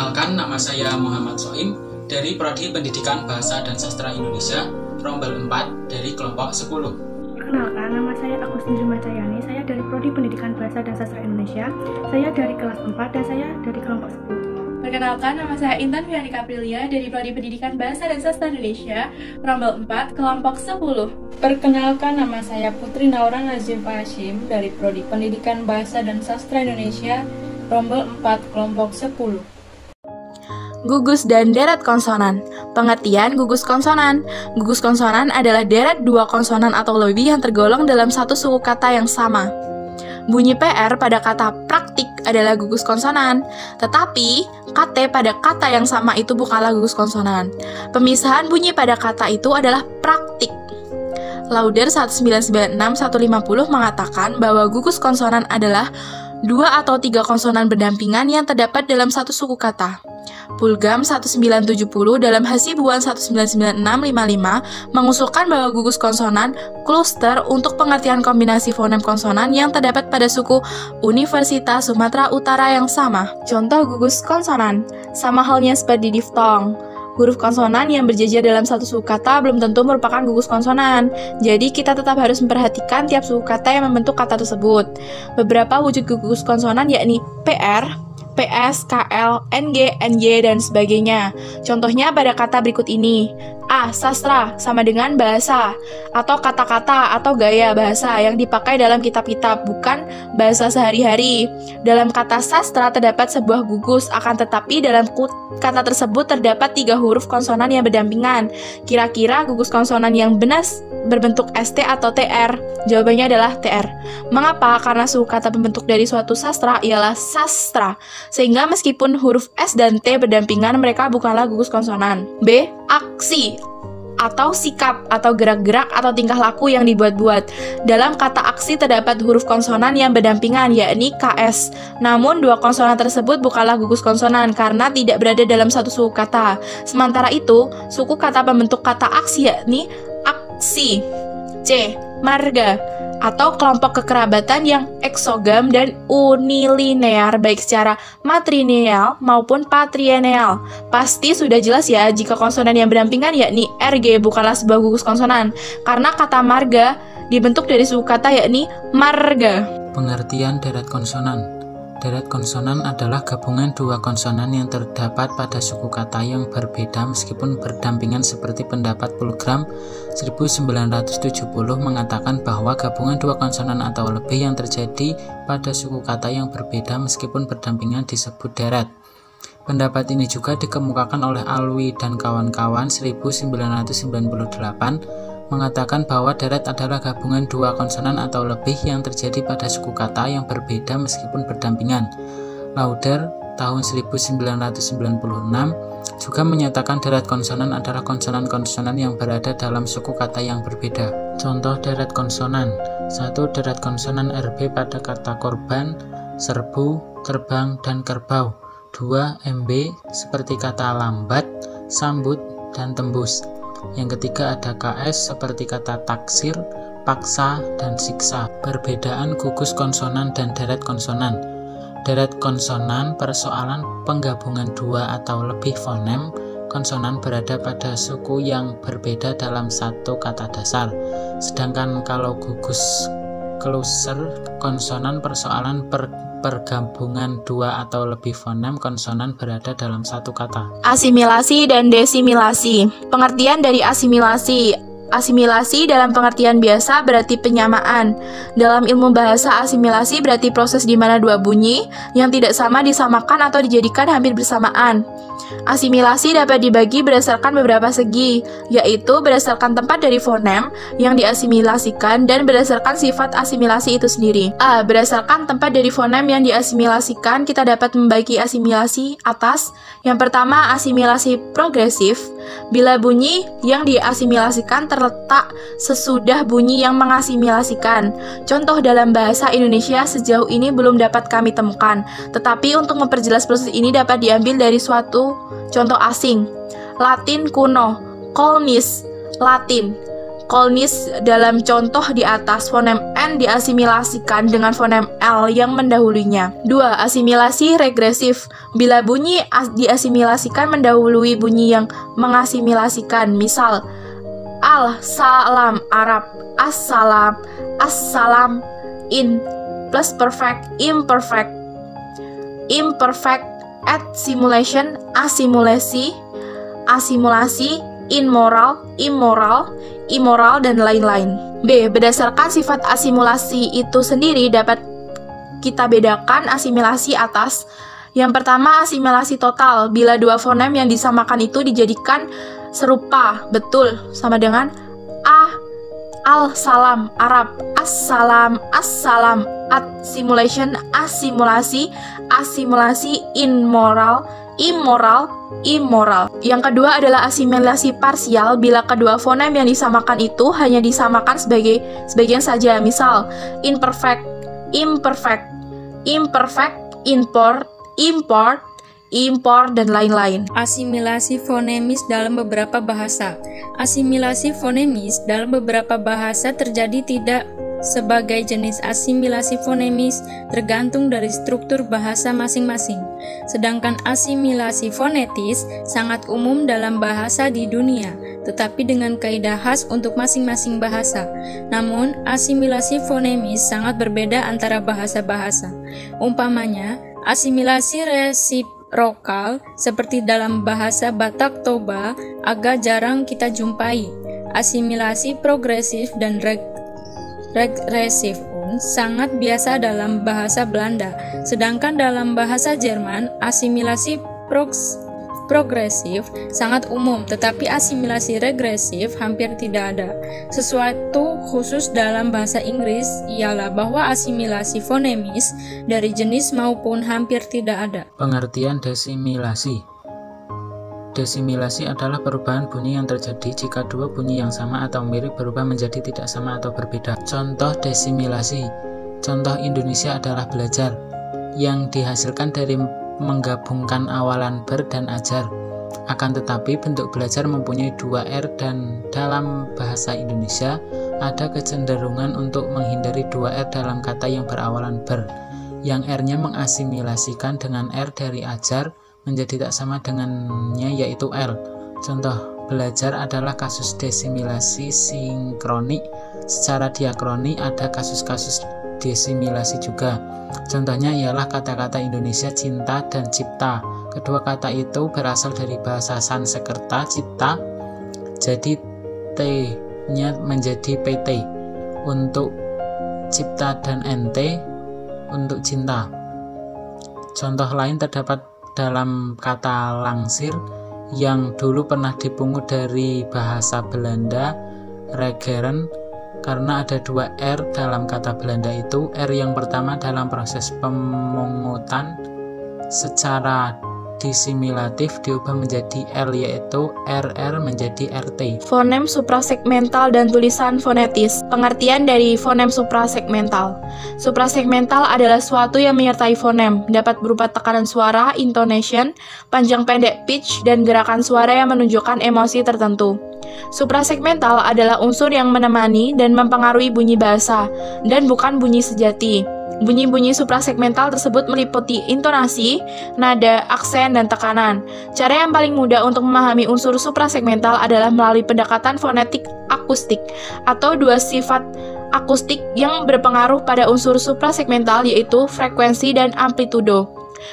Perkenalkan, nama saya Muhammad Soim dari Prodi Pendidikan Bahasa dan Sastra Indonesia, Rombel 4 dari kelompok 10. Perkenalkan, nama saya Agus Nirmacayani, saya dari Prodi Pendidikan Bahasa dan Sastra Indonesia, saya dari kelas 4 dan saya dari kelompok 10. Perkenalkan, nama saya Intan Fianika Aprilia dari Prodi Pendidikan Bahasa dan Sastra Indonesia, Rombel 4, kelompok 10. Perkenalkan, nama saya Putri Naura Nazifa Hashim dari Prodi Pendidikan Bahasa dan Sastra Indonesia, Rombel 4, kelompok 10. Gugus dan deret konsonan. Pengertian gugus konsonan. Gugus konsonan adalah deret dua konsonan atau lebih yang tergolong dalam satu suku kata yang sama. Bunyi PR pada kata praktik adalah gugus konsonan, tetapi KT pada kata yang sama itu bukanlah gugus konsonan. Pemisahan bunyi pada kata itu adalah praktik. Lauder 1996-150 mengatakan bahwa gugus konsonan adalah dua atau tiga konsonan berdampingan yang terdapat dalam satu suku kata. Pulgam 1970 dalam Hasibuan 1996-55 mengusulkan bahwa gugus konsonan kluster untuk pengertian kombinasi fonem konsonan yang terdapat pada suku Universitas Sumatera Utara yang sama. Contoh gugus konsonan, sama halnya seperti diftong. Huruf konsonan yang berjejer dalam satu suku kata belum tentu merupakan gugus konsonan. Jadi kita tetap harus memperhatikan tiap suku kata yang membentuk kata tersebut. Beberapa wujud gugus konsonan yakni PR, PS, KL, NG, NY, dan sebagainya. Contohnya pada kata berikut ini. A. Sastra sama dengan bahasa atau kata-kata atau gaya bahasa yang dipakai dalam kitab-kitab, bukan bahasa sehari-hari. Dalam kata sastra terdapat sebuah gugus, akan tetapi dalam kata tersebut terdapat tiga huruf konsonan yang berdampingan. Kira-kira gugus konsonan yang benar berbentuk ST atau TR? Jawabannya adalah TR. Mengapa? Karena suku kata pembentuk dari suatu sastra ialah sastra, sehingga meskipun huruf S dan T berdampingan, mereka bukanlah gugus konsonan. B. Aksi atau sikap atau gerak-gerak atau tingkah laku yang dibuat-buat. Dalam kata aksi terdapat huruf konsonan yang berdampingan yakni KS. Namun dua konsonan tersebut bukanlah gugus konsonan karena tidak berada dalam satu suku kata. Sementara itu, suku kata pembentuk kata aksi yakni aksi. C. Marga atau kelompok kekerabatan yang eksogam dan unilinear baik secara matrilineal maupun patrilineal. Pasti sudah jelas ya jika konsonan yang berdampingan yakni RG bukanlah sebuah gugus konsonan karena kata marga dibentuk dari suku kata yakni marga. Pengertian deret konsonan. Deret konsonan adalah gabungan dua konsonan yang terdapat pada suku kata yang berbeda meskipun berdampingan seperti pendapat Pulgam 1970 mengatakan bahwa gabungan dua konsonan atau lebih yang terjadi pada suku kata yang berbeda meskipun berdampingan disebut deret. Pendapat ini juga dikemukakan oleh Alwi dan kawan-kawan 1998 mengatakan bahwa deret adalah gabungan dua konsonan atau lebih yang terjadi pada suku kata yang berbeda meskipun berdampingan. Lauder tahun 1996 juga menyatakan deret konsonan adalah konsonan-konsonan yang berada dalam suku kata yang berbeda. Contoh deret konsonan. 1. Deret konsonan RB pada kata korban, serbu, terbang, dan kerbau. 2. MB seperti kata lambat, sambut, dan tembus. Yang ketiga ada KS seperti kata taksir, paksa, dan siksa. Perbedaan gugus konsonan dan deret konsonan. Deret konsonan persoalan penggabungan dua atau lebih fonem konsonan berada pada suku yang berbeda dalam satu kata dasar. Sedangkan kalau gugus kluster konsonan persoalan pergabungan dua atau lebih fonem konsonan berada dalam satu kata. Asimilasi dan desimilasi. Pengertian dari asimilasi. Asimilasi dalam pengertian biasa berarti penyamaan. Dalam ilmu bahasa, asimilasi berarti proses di mana dua bunyi yang tidak sama disamakan atau dijadikan hampir bersamaan. Asimilasi dapat dibagi berdasarkan beberapa segi, yaitu berdasarkan tempat dari fonem yang diasimilasikan dan berdasarkan sifat asimilasi itu sendiri. A. Berdasarkan tempat dari fonem yang diasimilasikan, kita dapat membagi asimilasi atas. Yang pertama, asimilasi progresif. Bila bunyi yang diasimilasikan terletak sesudah bunyi yang mengasimilasikan. Contoh dalam bahasa Indonesia sejauh ini belum dapat kami temukan, tetapi untuk memperjelas proses ini dapat diambil dari suatu contoh asing. Latin kuno, Kolnis, Latin. Kolnis dalam contoh di atas, fonem N diasimilasikan dengan fonem L yang mendahulunya. 2. Asimilasi regresif. Bila bunyi diasimilasikan mendahului bunyi yang mengasimilasikan. Misal, al-salam Arab, as-salam, as-salam in plus perfect, imperfect. Imperfect at simulation, asimulasi, asimulasi, immoral, immoral, immoral, dan lain-lain. B. Berdasarkan sifat asimilasi itu sendiri dapat kita bedakan asimilasi atas. Yang pertama, asimilasi total. Bila dua fonem yang disamakan itu dijadikan serupa, betul, sama dengan al-salam Arab, as-salam, as-salam, at-simulation, asimulasi, asimulasi, immoral, immoral, immoral. Yang kedua adalah asimilasi parsial. Bila kedua fonem yang disamakan itu hanya disamakan sebagian saja. Misal, imperfect, imperfect, imperfect, import, import, import, dan lain-lain. Asimilasi fonemis dalam beberapa bahasa. Asimilasi fonemis dalam beberapa bahasa terjadi tidak sebagai jenis asimilasi fonemis tergantung dari struktur bahasa masing-masing. Sedangkan asimilasi fonetis sangat umum dalam bahasa di dunia, tetapi dengan kaidah khas untuk masing-masing bahasa. Namun, asimilasi fonemis sangat berbeda antara bahasa-bahasa. Umpamanya, asimilasi resiprokal seperti dalam bahasa Batak Toba agak jarang kita jumpai. Asimilasi progresif dan regresif pun sangat biasa dalam bahasa Belanda, sedangkan dalam bahasa Jerman asimilasi progresif sangat umum, tetapi asimilasi regresif hampir tidak ada. Sesuatu khusus dalam bahasa Inggris ialah bahwa asimilasi fonemis dari jenis maupun hampir tidak ada. Pengertian desimilasi. Desimilasi adalah perubahan bunyi yang terjadi jika dua bunyi yang sama atau mirip berubah menjadi tidak sama atau berbeda. Contoh desimilasi. Contoh Indonesia adalah belajar, yang dihasilkan dari menggabungkan awalan ber dan ajar. Akan tetapi bentuk belajar mempunyai dua R dan dalam bahasa Indonesia ada kecenderungan untuk menghindari dua R dalam kata yang berawalan ber, yang R-nya mengasimilasikan dengan R dari ajar menjadi tak sama dengannya, yaitu L. Contoh belajar adalah kasus desimilasi sinkronik. Secara diakronik ada kasus-kasus desimilasi juga. Contohnya ialah kata-kata Indonesia cinta dan cipta. Kedua kata itu berasal dari bahasa Sanskerta cipta, jadi T-nya menjadi PT untuk cipta dan NT untuk cinta. Contoh lain terdapat dalam kata langsir yang dulu pernah dipungut dari bahasa Belanda regeren, karena ada dua R dalam kata Belanda itu. R yang pertama dalam proses pemungutan secara disimilatif diubah menjadi L, yaitu RR menjadi RT. Fonem suprasegmental dan tulisan fonetis. Pengertian dari fonem suprasegmental. Suprasegmental adalah suatu yang menyertai fonem, dapat berupa tekanan suara, intonation, panjang pendek pitch, dan gerakan suara yang menunjukkan emosi tertentu. Suprasegmental adalah unsur yang menemani dan mempengaruhi bunyi bahasa, dan bukan bunyi sejati. Bunyi-bunyi suprasegmental tersebut meliputi intonasi, nada, aksen, dan tekanan. Cara yang paling mudah untuk memahami unsur suprasegmental adalah melalui pendekatan fonetik akustik, atau dua sifat akustik yang berpengaruh pada unsur suprasegmental, yaitu frekuensi dan amplitudo.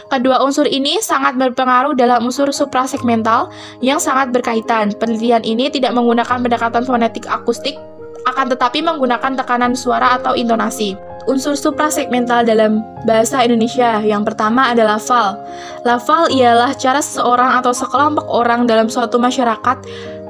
Kedua unsur ini sangat berpengaruh dalam unsur suprasegmental yang sangat berkaitan. Penelitian ini tidak menggunakan pendekatan fonetik akustik, akan tetapi menggunakan tekanan suara atau intonasi. Unsur suprasegmental dalam bahasa Indonesia yang pertama adalah lafal. Lafal ialah cara seseorang atau sekelompok orang dalam suatu masyarakat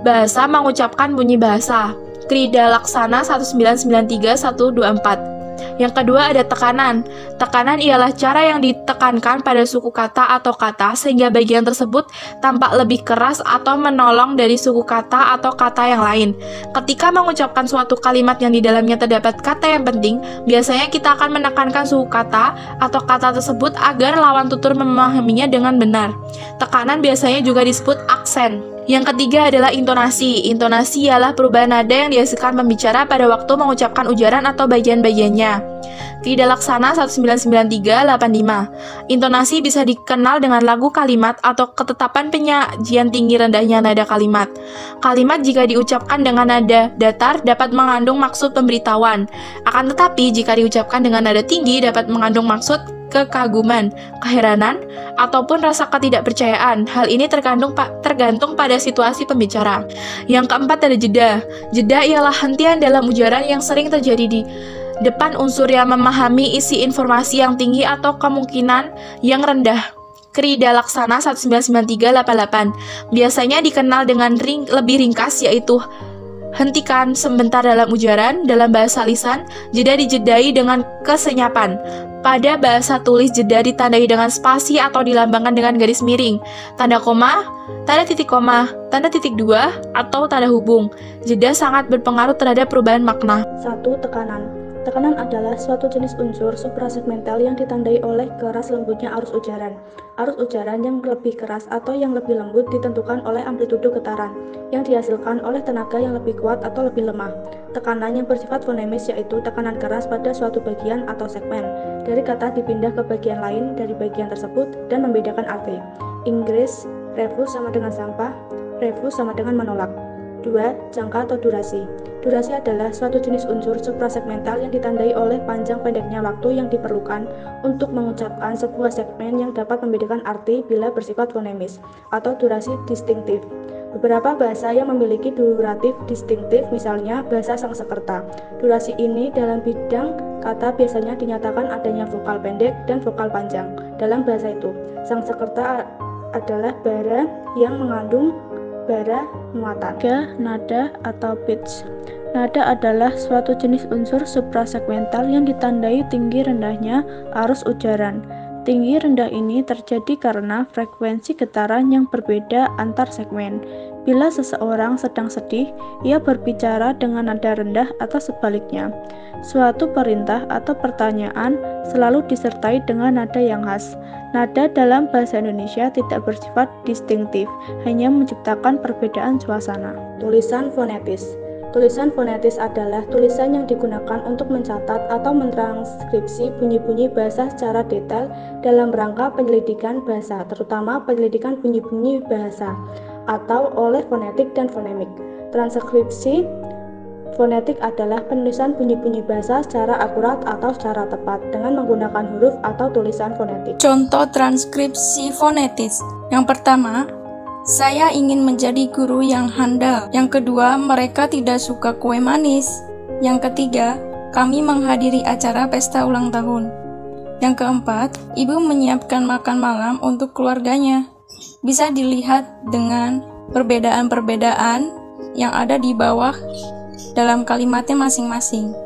bahasa mengucapkan bunyi bahasa. Krida Laksana 1993-124. Yang kedua ada tekanan. Tekanan ialah cara yang ditekankan pada suku kata atau kata sehingga bagian tersebut tampak lebih keras atau menolong dari suku kata atau kata yang lain. Ketika mengucapkan suatu kalimat yang di dalamnya terdapat kata yang penting, biasanya kita akan menekankan suku kata atau kata tersebut agar lawan tutur memahaminya dengan benar. Tekanan biasanya juga disebut aksen. Yang ketiga adalah intonasi. Intonasi ialah perubahan nada yang dihasilkan pembicara pada waktu mengucapkan ujaran atau bagian-bagiannya. Tidak laksana 1993-85. Intonasi bisa dikenal dengan lagu kalimat atau ketetapan penyajian tinggi rendahnya nada kalimat. Kalimat jika diucapkan dengan nada datar dapat mengandung maksud pemberitahuan. Akan tetapi jika diucapkan dengan nada tinggi dapat mengandung maksud kekaguman, keheranan, ataupun rasa ketidakpercayaan. Hal ini tergantung pada situasi pembicara. Yang keempat ada jeda. Jeda ialah hentian dalam ujaran yang sering terjadi di depan unsur yang memahami isi informasi yang tinggi atau kemungkinan yang rendah. Krida laksana 1993-88 biasanya dikenal dengan lebih ringkas, yaitu hentikan sebentar dalam ujaran. Dalam bahasa lisan, jeda dijedai dengan kesenyapan. Pada bahasa tulis, jeda ditandai dengan spasi atau dilambangkan dengan garis miring, tanda koma, tanda titik koma, tanda titik dua, atau tanda hubung. Jeda sangat berpengaruh terhadap perubahan makna. 1. Tekanan. Tekanan adalah suatu jenis unsur suprasegmental yang ditandai oleh keras lembutnya arus ujaran. Arus ujaran yang lebih keras atau yang lebih lembut ditentukan oleh amplitudo getaran yang dihasilkan oleh tenaga yang lebih kuat atau lebih lemah. Tekanan yang bersifat fonemis yaitu tekanan keras pada suatu bagian atau segmen. Dari kata dipindah ke bagian lain dari bagian tersebut dan membedakan arti. Inggris, refuse sama dengan sampah, refuse sama dengan menolak. 2. Jangka atau durasi. Durasi adalah suatu jenis unsur suprasegmental yang ditandai oleh panjang pendeknya waktu yang diperlukan untuk mengucapkan sebuah segmen yang dapat membedakan arti bila bersifat fonemis, atau durasi distinktif. Beberapa bahasa yang memiliki duratif distinktif, misalnya bahasa Sangsekerta. Durasi ini dalam bidang kata biasanya dinyatakan adanya vokal pendek dan vokal panjang. Dalam bahasa itu, Sangsekerta adalah bara yang mengandung bara muatan. 3. Nada atau pitch. Nada adalah suatu jenis unsur suprasegmental yang ditandai tinggi rendahnya arus ujaran. Tinggi rendah ini terjadi karena frekuensi getaran yang berbeda antar segmen. Bila seseorang sedang sedih, ia berbicara dengan nada rendah atau sebaliknya. Suatu perintah atau pertanyaan selalu disertai dengan nada yang khas. Nada dalam bahasa Indonesia tidak bersifat distinktif, hanya menciptakan perbedaan suasana. Tulisan fonetis. Tulisan fonetis adalah tulisan yang digunakan untuk mencatat atau mentranskripsi bunyi-bunyi bahasa secara detail dalam rangka penyelidikan bahasa, terutama penyelidikan bunyi-bunyi bahasa, atau oleh fonetik dan fonemik. Transkripsi fonetik adalah penulisan bunyi-bunyi bahasa secara akurat atau secara tepat dengan menggunakan huruf atau tulisan fonetik. Contoh transkripsi fonetis. Yang pertama, saya ingin menjadi guru yang handal. Yang kedua, mereka tidak suka kue manis. Yang ketiga, kami menghadiri acara pesta ulang tahun. Yang keempat, ibu menyiapkan makan malam untuk keluarganya. Bisa dilihat dengan perbedaan-perbedaan yang ada di bawah dalam kalimatnya masing-masing.